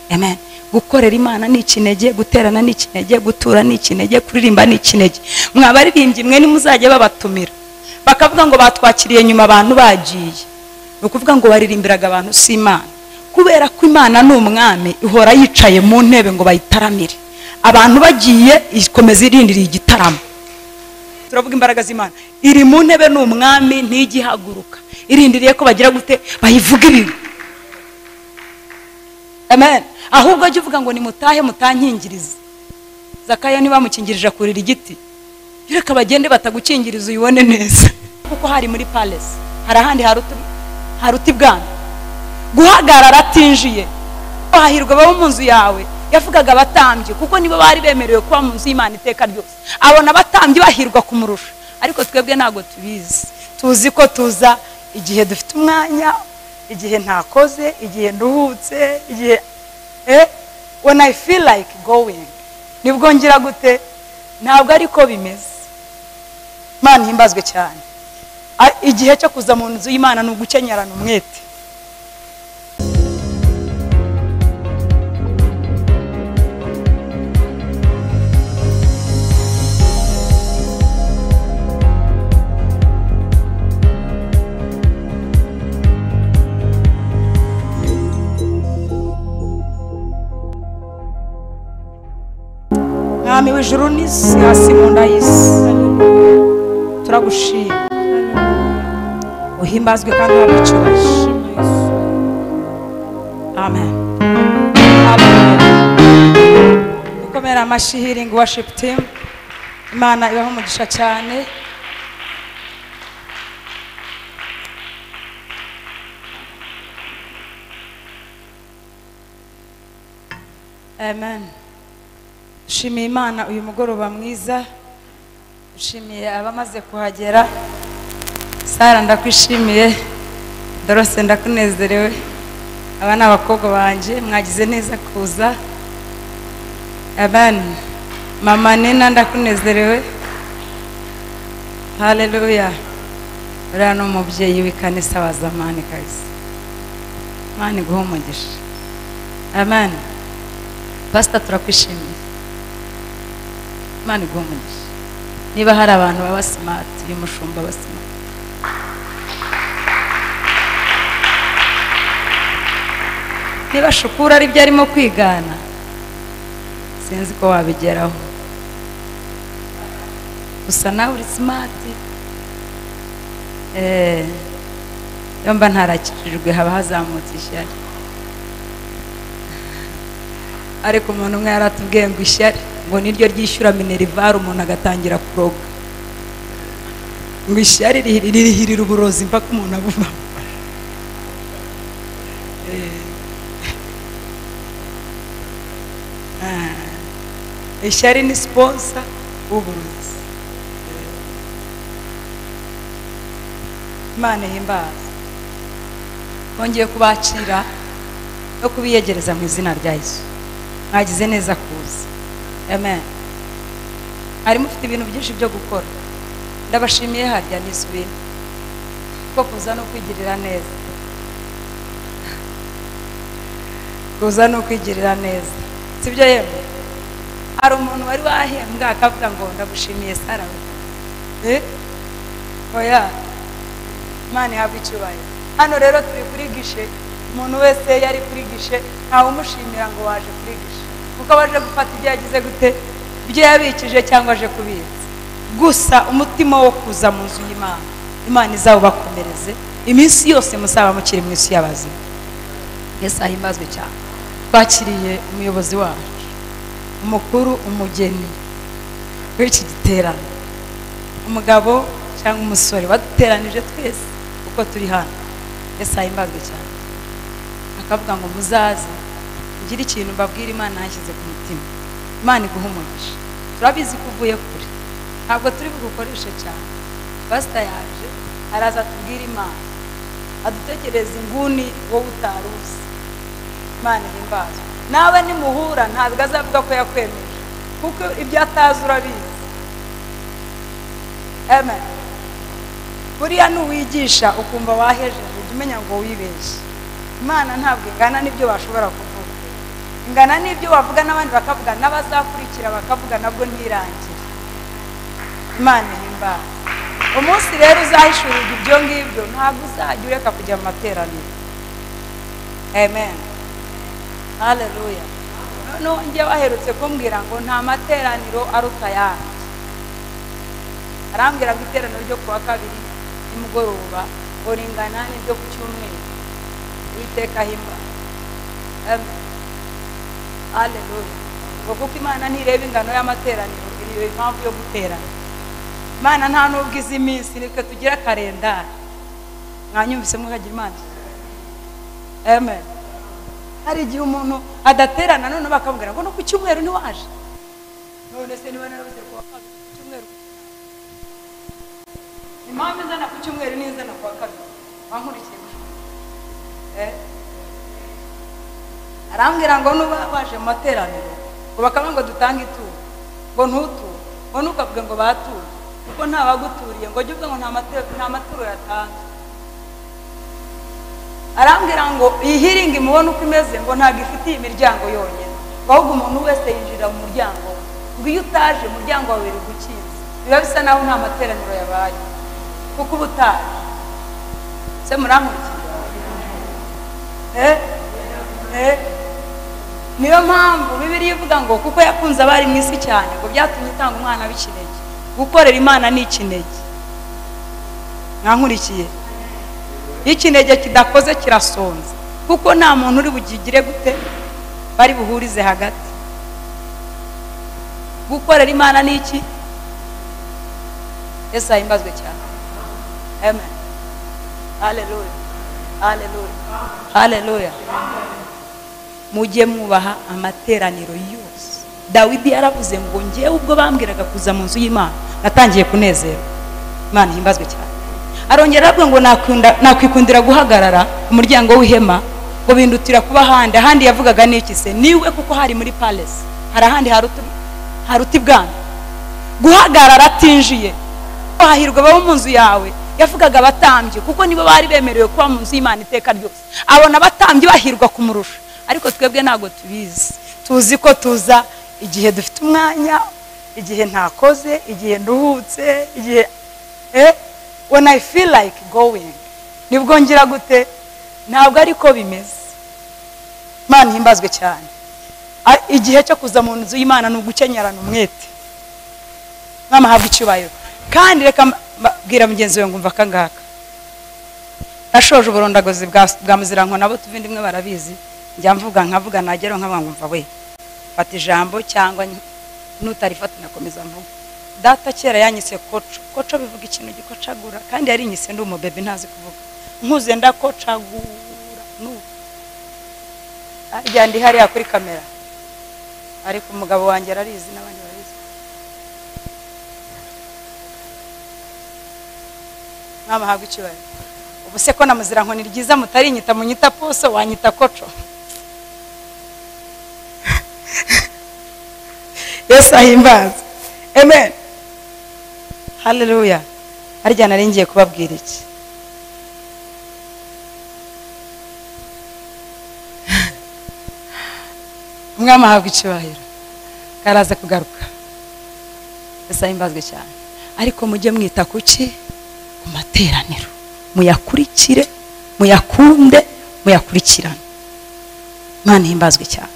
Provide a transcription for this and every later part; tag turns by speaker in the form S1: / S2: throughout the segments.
S1: Amen. Gukorera Imana ni ikinege, guterana ni ikinege, gutura ni ikinege, kuririmba ni ikinege. Mwabaririmbyi mwe nimuzajye babatumira bakavuga ngo batwakiriye nyuma abantu bagiye, ukuvuga ngo baririmbiraga abantu si Imana, kubera ko Imana ni umwami ihora yicaye mu ntebe ngo bayitaramire. Abantu bagiye ikomeza irindiriye igitaramo. Turavuga imbaraga z'Imana iri mu ntebe ni umwami ntigihaguruka, irindiriye ko bagira gute bayivuga ibintu. Amen. Ahubwo ajye uvuga ngo nimutahe mutankingiriza. Zakaya niba mukingirije kurira igiti, reka bagende batagukingiriza uyibone neza, kuko hari muri palace hari ahandi haruti bwana guhagarara atinjiye. Bahirwa babo mu nzu yawe, yavugaga abatambyi kuko nibo bari bemerewe kuba mu nzu y'Imana iteka ryose. Abona abatambyi bahirwa kumurusha, ariko twebwe ntago tubizi. Tuzi ko tuza igihe dufite umwanya, igihe ntakoze, igihe nduhutse, igihe when I feel like going nibwo ngira gute. Ntabwo ariko bimeze. Imana himbazwe cyane. Igihe cyo kuza mu nzu y'Imana ni ugukenyerana umwete. Mwami w'ijuru n'isi hasi mu nda y'isi, turagushima uhimbazwe kandi wabicubaje. Amen. Dukomera amashyi Healing Worship Team. Imana ibaho umugisha cyane. Amen. Dushimiye Imana uyu mugoroba mwiza, dushimiye abamaze kuhagera. Sara ndakwishimiye, Dorose ndakunezerewe, abana abakobwa banje mwagize neza kuza. Amen. Mama Nena ndakunezerewe. Haleluya. Uriya ni umubyeyi w'ikanisa wa zamani kabisa. Imana iguhe umugisha. Amen. Pastor turakwishimiye. Imana iguhe umugisha. Niba hari abantu baba smart, uyu mushumba baba smart. Niba Shukura ari byo arimo kwigana, sinzi ko wabigeraho. Gusa nawe uri smart. Yomba ntarakijijwe haba hazamutse ishyari. Ariko umuntu umwe yaratubwiye ngo ishyari ngo niryo ryishyura minerivare umuntu agatangira kuroga. Ngo ishyari ririhirira uburozi mpaka umuntu abuma. Ishyari ni sponsor w'uburozi. Imana ihimbaza. Bongeye kubakira no kubiyegereza mu izina rya Yesu. Mwagize neza kuza. Amen. Ari mufite ibintu byinshi byo gukora. Ndabashimiye harya nisubiye ko kuza no kwigirira neza. Kuza no kwigirira neza. Sibyo yemwe? Hari umuntu wari wahembwa akavuga ngo ndagushimiye Sara. Oya. Imana ihabwe icyubahiro. Hano rero turi kuri gishe, umuntu wese yari kuri gishe ntawe umushimira ngo waje kuri gishe, kuko waje gufata ibyo yagize gute, ibyo yabikije cyangwa aje kubitsa. Gusa umutima wo kuza mu nzu y'Imana, Imana izawubakomereze iminsi yose musaba mukiri mu isi y'abazima. Yesu ahimbazwe cyane. Twakiriye umuyobozi wacu, umukuru, umugeni w'iki giterane, umugabo cyangwa umusore waduteranije twese uko turi hano. Yesu ahimbazwe cyane. Akavuga ngo muzaze ngira ikintu mbabwira Imana yashyize ku mutima. Imana iguhe umugisha. Turabizi ko uvuye kure, ntabwo turi bugukoreshe cyane. Pastor yaje araza tubwira Imana, adutekereza inguni wowe utaruzi. Imana ihimbazwe. Nawe nimuhura ntabwo azavuga ko yakwemeje, kuko ibyo atazi urabizi. Amen. Buriya nuwigisha ukumva wahejeje, ujye umenya ngo wibeshye. Imana ntabwo igana n'ibyo bashobora kuvuga. ngana n'ibyo wavuga n'abandi bakavuga n'abazakurikira bakavuga nabwo ntirangire. Imana ihimbaza. Umunsi rero uzahishurirwa ibyo ngibyo ntabwo uzajya ureka kujya mu materaniro. Amen. Haleluya. Noneho njye waherutse kumbwira ngo nta materaniro aruta ayandi. Arambwira ngo iteraniro ryo kuwa kabiri nimugoroba ngo ringana n'ibyo ku cyumweru. Uwiteka ahimbaza. Amen. Haleluya. Kuko Imana ntireba ingano y'amateraniro, ireba impamvu yo guterana. Imana nta nubwo izi iminsi reka tugira kalendari. Mwanyumvise mukagira Imana. Amen. Hari igihe umuntu adaterana none bakabwira ngo no ku cyumweru ni waje. None se niba narabuze kuwa kabiri ku cyumweru. Impamvu nzana ku cyumweru n'inzana kuwa kabiri. Wankurikiye. Arambwira ngo nuba waje mu materaniro ngo bakaba ngo dutange ituro ngo ntuture ngo nukavuga ngo bature kuko nta baguturiye ngo jye uvuga ngo nta maturo yatanga. Arambwira ngo iyi healing mubona uko imeze ngo ntabwo ifitiye imiryango yonyine ahubwo umuntu wese yinjira mu muryango ngo iyo utaje umuryango wawe uri gukinze biba bisa naho nta materaniro yabaye kuko uba utaje. Se murankurikira? Niyo mpamvu Bibiliya ivuga ngo kuko yakunze abari mu isi cyane ngo byatumye itanga umwana w'ikinege. Gukorera Imana ni ikinege. Mwankurikiye? Ikinege kidakoze kirasonza kuko nta muntu uri bugigire gute bari buhurize hagati. Gukorera Imana ni iki? Yesu ahimbazwe cyane. Amen. Haleluya. Haleluya. Haleluya. Mujye mwubaha amateraniro yose. Dawidi yaravuze ngo ngewe ubwo bambwiraga kuza mu nzu y'Imana natangiye kunezera. Imana ihimbazwe cyane. Arongera avuga ngo nakwikundira guhagarara umuryango w'ihema ngo bindutira kuba ahandi yavugaga n'iki se niwe kuko hari muri palace hari ahandi haruta ibwami guhagarara atinjiye. Bahirwa babo mu nzu yawe yavugaga abatambyi kuko nibo bari bemerewe kuba mu nzu y'Imana iteka ryose. Abona abatambyi bahirwa kumurusha. Ariko twebwe ntago tubizi. Tuzi ko tuza igihe dufite umwanya, igihe ntakoze, igihe nduhutse, igihe when I feel like going. Nibwo ngira gute? Ntabwo ariko bimeze. Imana ihimbazwe cyane. Igihe cyo kuza mu nzu y'Imana n'ugukenyerana umwete. Mama habwa icyubahiro. Kandi reka bwira mugenzi we ngumva kangaka. Nashoje uburondagozi bwa muziranko nabo tuvindi imwe barabizi. Njya mvuga nkavuga nagero nkabangumva we fata ijambo cyangwa nutarifata nakomeza mvuga. Data kera yanyise koco bivuga ikintu gikocagura kandi yari nyise ndi umubebe ntazi kuvuga nkuze ndakocagura arya ndi hari kuri kamera ariko umugabo wanjye ararizi n'abandi barizi. Mama habwa icyubahiro. Ubu se ko namuziranko ni ryiza mutarinyita munyita poso wanyita koco. Yesu ahimbaza. Amen. Haleluya. Arya naringiye kubabwira iki? Umwami ahabwa icyubahiro. Karaza kugaruka. Yesu ahimbazwe cyane. Ariko mujye mwita kuki? Ku materaniro. Muyakurikire, muyakunde, muyakurikirane. Imana ihimbazwe cyane.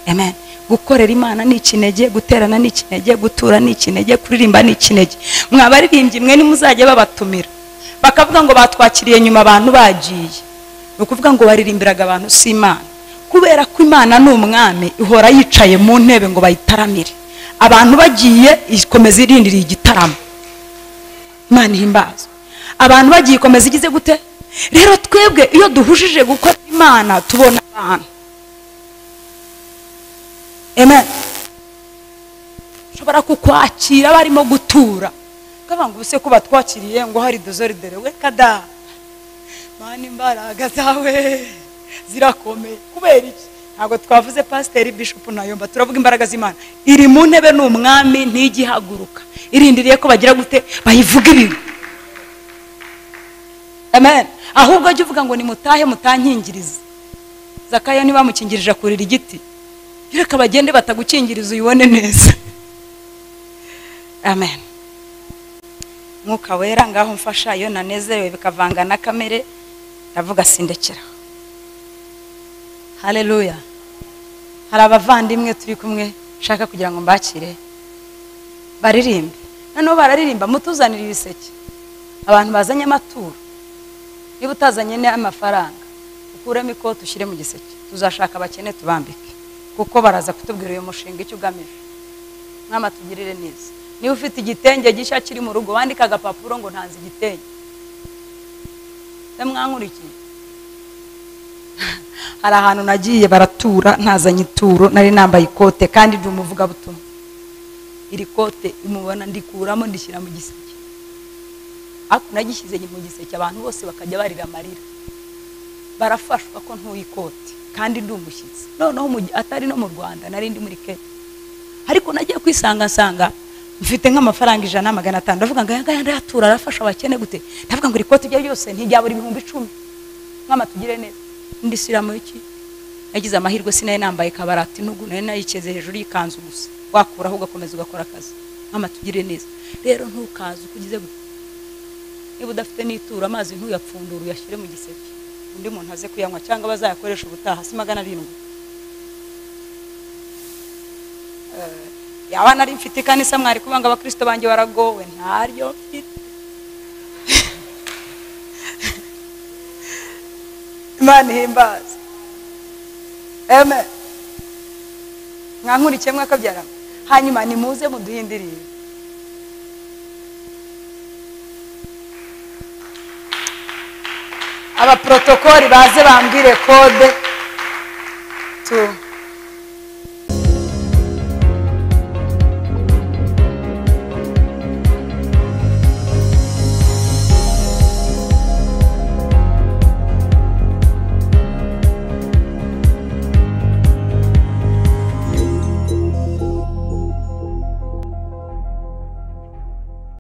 S1: Amen. Gukorera Imana ni ikinege, guterana ni ikinege, gutura ni ikinege, kuririmba ni ikinege. Mwabaririmbyi mwe nimuzajye babatumira bakavuga ngo batwakiriye nyuma abantu bagiye. Ukuvuga ngo baririmbiraga abantu si Imana. Kubera ko Imana ni umwami ihora yicaye mu ntebe ngo bayitaramire. Abantu bagiye ikomeza irindiriye igitaramo. Imana ihimbazwe. Abantu bagiye ikomeza igize gute? Rero twebwe iyo duhujije gukora Imana tubona abantu. Amen. Shobora kukwakira barimo gutura. Kabanga ubuse ko batwakiriye ngo hari dozordere we kada. Mana imbaraga zawe zirakomeye. Kubera iki? Ntabwo twavuze Pastor Bishop Nayomba turavuga imbaraga z'Imana. Iri mu ntebe n'umwami ntigihaguruka. Irindiriye ko bagira gute bayivuga ibi. Amen. Ahubwo jye uvuga ngo ni mutahe mutankingiriza. Zakayo niba mukingirije kurira igiti. reka bagende batagukingiriza uyibone neza. Amen. Mwuka wera ngaho mfasha iyo nanezerewe bikavanga na kamere ndavuga sindekera. Haleluya. Hari abavandimwe turi kumwe shaka kugira ngo mbakire baririmbe. Noneho bararirimba mutuzanira ibiseke. Abantu bazanye amaturo. Niba utazanye n'amafaranga ukuremo ikote ushyire mu giseke. Tuzashaka abakene tubambike. Kuko baraza kutubwira uyu mushinga icyo ugamije. Mwama tugirire neza. Niba ufite igitenge gishya kiri mu rugo wandika agapapuro ngo ntanze igitenge. Ndamwankurikiye. Hari ahantu nagiye baratura ntazanye ituro nari nambaye ikote kandi ndi umuvuga butumwa. Iri kote imubona ndikuramo ndishyira mu giseke. Ako nagishyize mu giseke abantu bose bakajya barira amarira. Barafashwa ko ntuyikote kandi ndi umushyitsi. Noneho atari no mu Rwanda nari ndi muri Kenya. Ariko nagiye kwisanga mfite nk'amafaranga 100-500 ndavuga ngo aya ndayatura arafasha abakene gute. Ndavuga ngo iri kote rye yose ntijya buri 10,000. Mwama tugire neza. Ndisira mu iki nagize amahirwe sinaye nambaye kabarati nugu nari nayikeze hejuru y'ikanzu gusa wakuraho ugakomeza ugakora akazi. Mwama tugire neza. Rero ntukaze ukugize gute. Niba udafite n'itura amazi ntuyapfundura uyashyire mu giseke. Undi muntu aze kuyanywa cyangwa bazayakoresha ubutaha si 700. Yawa nari mfite kanisa mwari kubanga abakristo banje baragowe ntaryo mfite. Imana ihimbaze. Amen. Mwankurikiye mwakabyara. Hanyuma nimuze muduhindiriye. Aba protokoli baze bambwire code tu